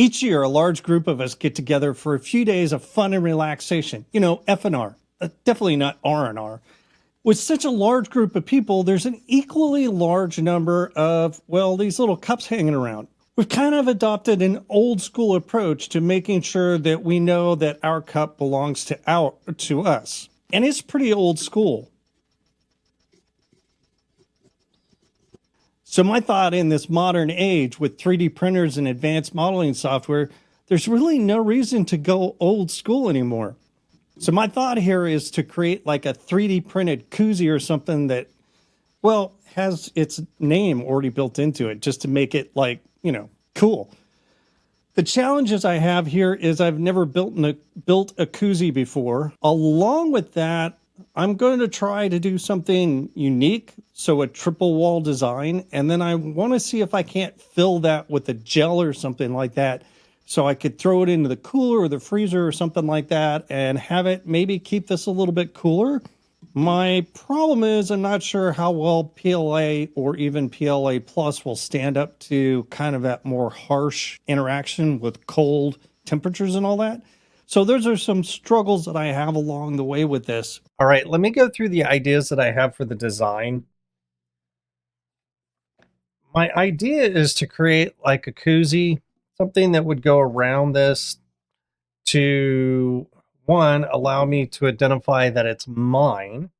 Each year, a large group of us get together for a few days of fun and relaxation. You know, F&R, definitely not R&R. With such a large group of people, there's an equally large number of, well, these little cups hanging around. We've kind of adopted an old school approach to making sure that we know that our cup belongs to us. And it's pretty old school. So my thought in this modern age with 3D printers and advanced modeling software, there's really no reason to go old school anymore. So my thought here is to create like a 3D printed koozie or something that, well, has its name already built into it just to make it like, you know, cool. The challenges I have here is I've never built a koozie before. Along with that, I'm going to try to do something unique, so a triple wall design, and then I want to see if I can't fill that with a gel or something like that, so I could throw it into the cooler or the freezer or something like that and have it maybe keep this a little bit cooler. My problem is I'm not sure how well PLA or even PLA Plus will stand up to kind of that more harsh interaction with cold temperatures and all that. So those are some struggles that I have along the way with this. All right, let me go through the ideas that I have for the design. My idea is to create like a koozie, something that would go around this to, one, allow me to identify that it's mine,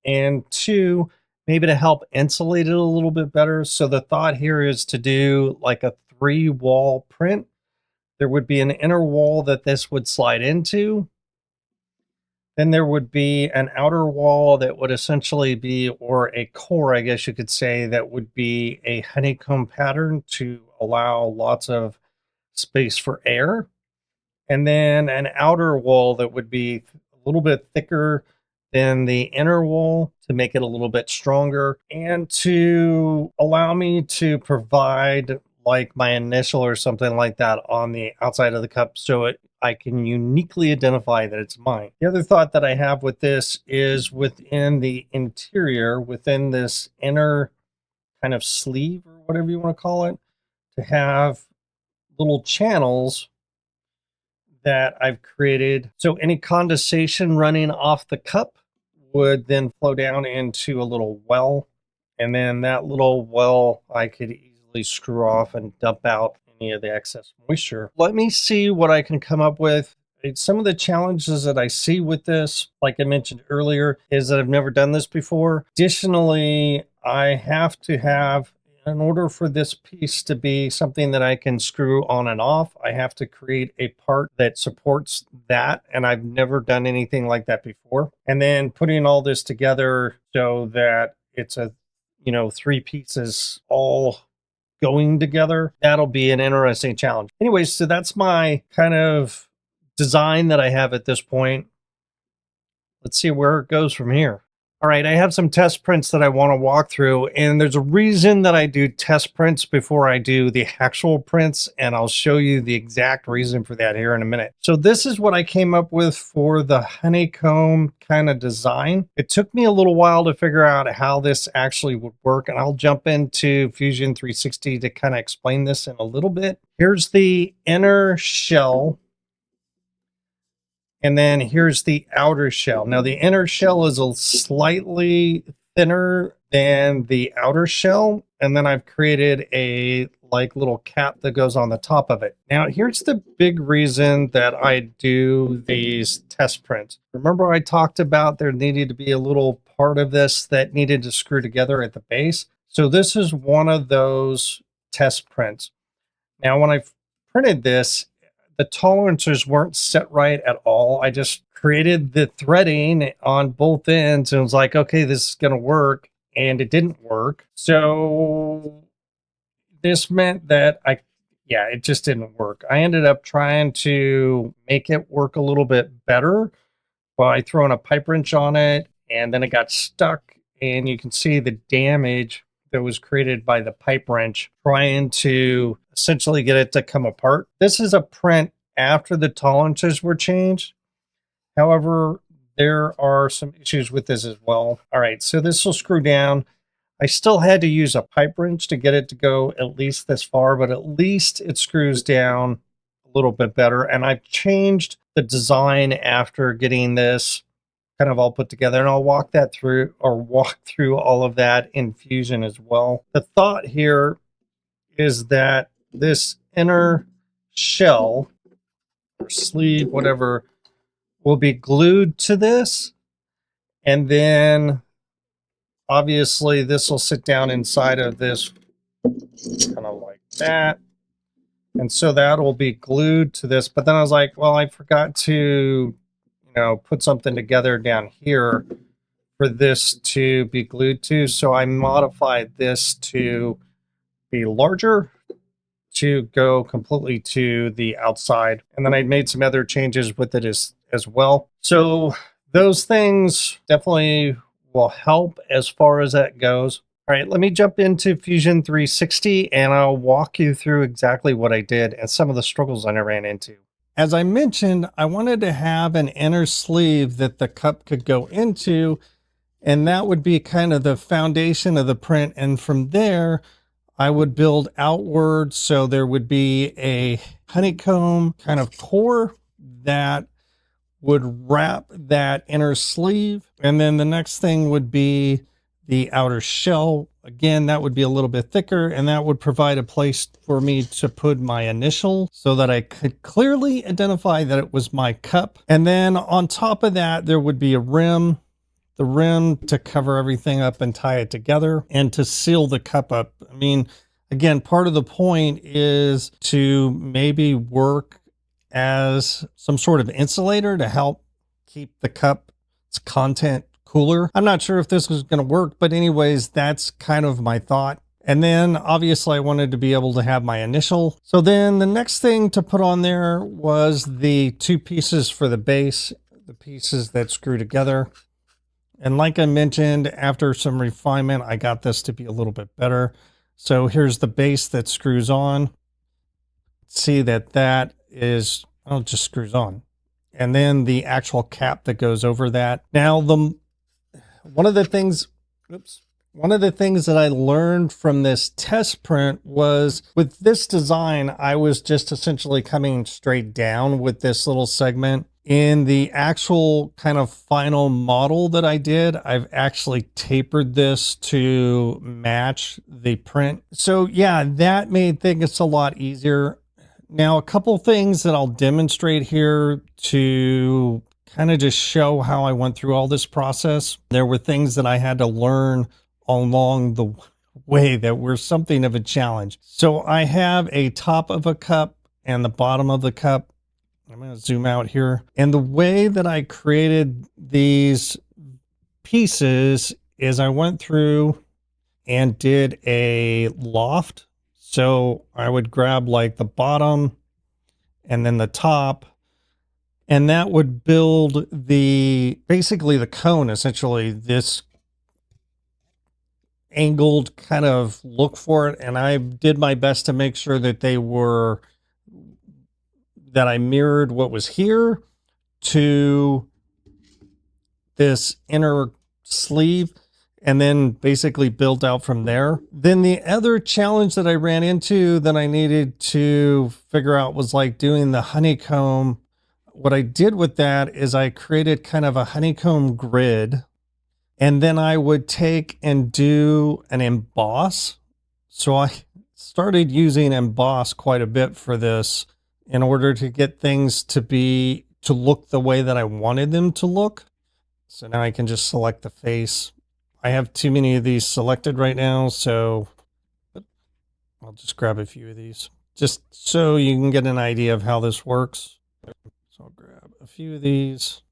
and two, maybe to help insulate it a little bit better. So the thought here is to do like a 3-wall print. There would be an inner wall that this would slide into. Then there would be an outer wall that would essentially be, or a core, I guess you could say, that would be a honeycomb pattern to allow lots of space for air. And then an outer wall that would be a little bit thicker than the inner wall to make it a little bit stronger and to allow me to provide like my initial or something like that on the outside of the cup so I can uniquely identify that it's mine. The other thought that I have with this is within the interior, within this inner kind of sleeve or whatever you want to call it, to have little channels that I've created. So any condensation running off the cup would then flow down into a little well. And then that little well, I could easily screw off and dump out any of the excess moisture. Let me see what I can come up with. Some of the challenges that I see with this, like I mentioned earlier, is that I've never done this before. Additionally, I have to have, in order for this piece to be something that I can screw on and off, I have to create a part that supports that. And I've never done anything like that before. And then putting all this together so that it's a, 3 pieces all going together, that'll be an interesting challenge. Anyways, so that's my kind of design that I have at this point. Let's see where it goes from here. All right, I have some test prints that I want to walk through, and there's a reason that I do test prints before I do the actual prints, and I'll show you the exact reason for that here in a minute. So this is what I came up with for the honeycomb kind of design. It took me a little while to figure out how this actually would work, and I'll jump into Fusion 360 to kind of explain this in a little bit. Here's the inner shell. And then here's the outer shell. Now the inner shell is a slightly thinner than the outer shell. And then I've created a like little cap that goes on the top of it. Now here's the big reason that I do these test prints. Remember I talked about there needed to be a little part of this that needed to screw together at the base. So this is one of those test prints. Now when I printed this, the tolerances weren't set right at all. I just created the threading on both ends and was like, okay, this is going to work. And it didn't work. So this meant that it just didn't work. I ended up trying to make it work a little bit better by throwing a pipe wrench on it. And then it got stuck. And you can see the damage that was created by the pipe wrench trying to essentially get it to come apart. This is a print after the tolerances were changed. However, there are some issues with this as well. All right, so this will screw down. I still had to use a pipe wrench to get it to go at least this far, but at least it screws down little bit better. And I've changed the design after getting this kind of all put together, and I'll walk through all of that in Fusion as well. The thought here is that this inner shell or sleeve, whatever, will be glued to this, and then obviously this will sit down inside of this kind of like that. And so that will be glued to this. But then I was like, well, I forgot to, put something together down here for this to be glued to. So I modified this to be larger to go completely to the outside. And then I made some other changes with it as well. So those things definitely will help as far as that goes. All right, let me jump into Fusion 360 and I'll walk you through exactly what I did and some of the struggles I ran into. As I mentioned, I wanted to have an inner sleeve that the cup could go into, and that would be kind of the foundation of the print. And from there, I would build outward. So there would be a honeycomb kind of core that would wrap that inner sleeve. And then the next thing would be the outer shell. Again, that would be a little bit thicker, and that would provide a place for me to put my initial so that I could clearly identify that it was my cup. And then on top of that, there would be a rim, the rim to cover everything up and tie it together and to seal the cup up. I mean, again, part of the point is to maybe work as some sort of insulator to help keep the cup's content cooler. I'm not sure if this was going to work, but anyways, that's kind of my thought. And then obviously I wanted to be able to have my initial. So then the next thing to put on there was the two pieces for the base, the pieces that screw together. And like I mentioned, after some refinement, I got this to be a little bit better. So here's the base that screws on. See that is, oh, it just screws on. And then the actual cap that goes over that. Now, one of the things that I learned from this test print was with this design, I was just essentially coming straight down with this little segment. In the actual kind of final model that I did, I've actually tapered this to match the print. So yeah, that made things a lot easier. Now, a couple things that I'll demonstrate here to kind of just show how I went through all this process. There were things that I had to learn along the way that were something of a challenge. So I have a top of a cup and the bottom of the cup. I'm going to zoom out here. And the way that I created these pieces is I went through and did a loft. So I would grab like the bottom and then the top, and that would build basically the cone, essentially this angled kind of look for it. And I did my best to make sure that that I mirrored what was here to this inner sleeve, and then basically built out from there. Then the other challenge that I ran into that I needed to figure out was like doing the honeycomb. What I did with that is I created kind of a honeycomb grid, and then I would take and do an emboss. So I started using emboss quite a bit for this in order to get things to look the way that I wanted them to look. So now I can just select the face. I have too many of these selected right now, so I'll just grab a few of these just so you can get an idea of how this works. So I'll grab a few of these,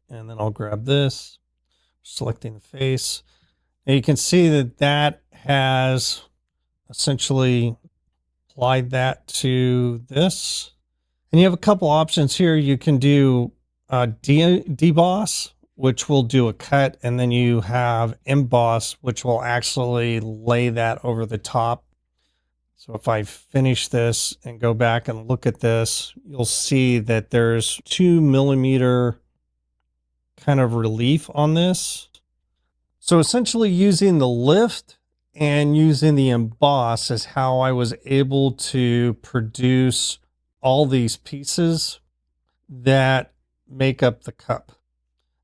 and then I'll grab this, selecting the face. Now you can see that has essentially applied that to this. And you have a couple options here. You can do deboss, which will do a cut, and then you have emboss, which will actually lay that over the top. So if I finish this and go back and look at this, you'll see that there's 2 millimeter kind of relief on this. So essentially using the lift and using the emboss is how I was able to produce all these pieces that make up the cup.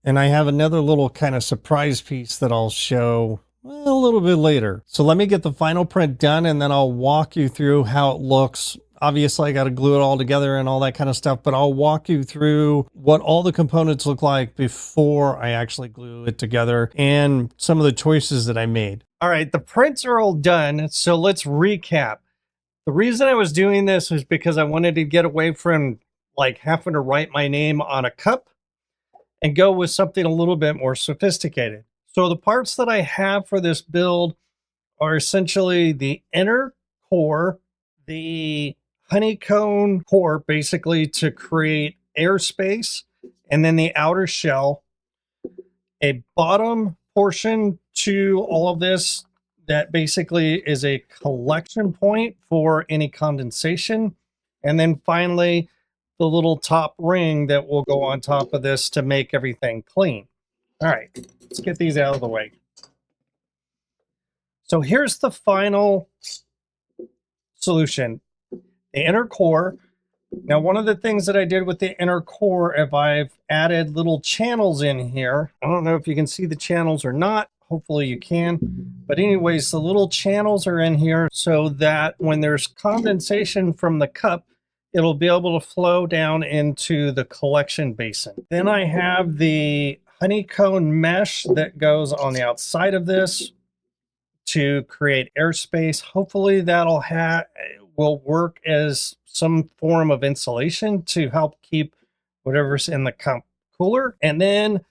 And I have another little kind of surprise piece that I'll show a little bit later. So let me get the final print done and then I'll walk you through how it looks. Obviously, I got to glue it all together and all that kind of stuff, but I'll walk you through what all the components look like before I actually glue it together and some of the choices that I made. All right, the prints are all done, so let's recap. The reason I was doing this was because I wanted to get away from like having to write my name on a cup and go with something a little bit more sophisticated. So the parts that I have for this build are essentially the inner core, the honeycomb core, basically to create airspace, and then the outer shell, a bottom portion to all of this that basically is a collection point for any condensation, and then finally the little top ring that will go on top of this to make everything clean. All right, let's get these out of the way. So here's the final solution, the inner core. Now, one of the things that I did with the inner core, if I've added little channels in here, I don't know if you can see the channels or not. Hopefully you can. But anyways, the little channels are in here so that when there's condensation from the cup, it'll be able to flow down into the collection basin. Then I have the honeycomb mesh that goes on the outside of this to create airspace. Hopefully that'll will work as some form of insulation to help keep whatever's in the cup cooler. And then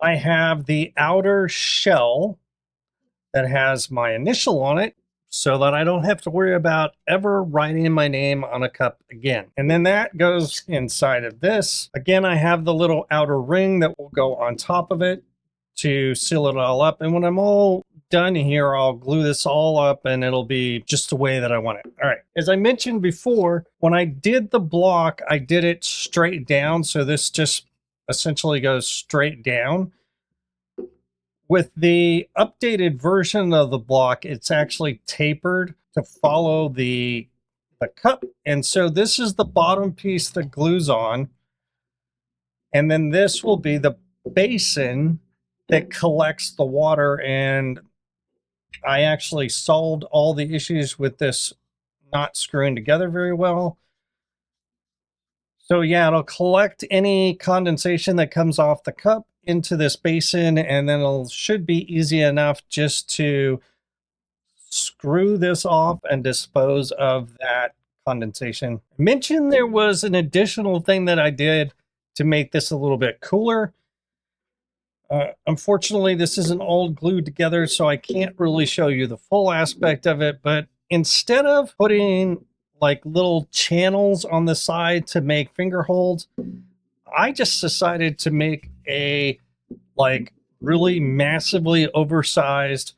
I have the outer shell that has my initial on it so that I don't have to worry about ever writing my name on a cup again. And then that goes inside of this. Again, I have the little outer ring that will go on top of it to seal it all up. And when I'm all done here, I'll glue this all up and it'll be just the way that I want it. All right. As I mentioned before, when I did the block, I did it straight down. So this just essentially goes straight down. With the updated version of the block, it's actually tapered to follow the cup. And so this is the bottom piece that glues on. And then this will be the basin that collects the water. And I actually solved all the issues with this not screwing together very well. So yeah, it'll collect any condensation that comes off the cup into this basin, and then it should be easy enough just to screw this off and dispose of that condensation. I mentioned there was an additional thing that I did to make this a little bit cooler. Unfortunately, this isn't all glued together, so I can't really show you the full aspect of it, but instead of putting like little channels on the side to make finger holds, I just decided to make a like really massively oversized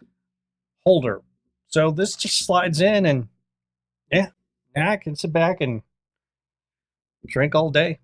holder. So this just slides in and yeah, now I can sit back and drink all day.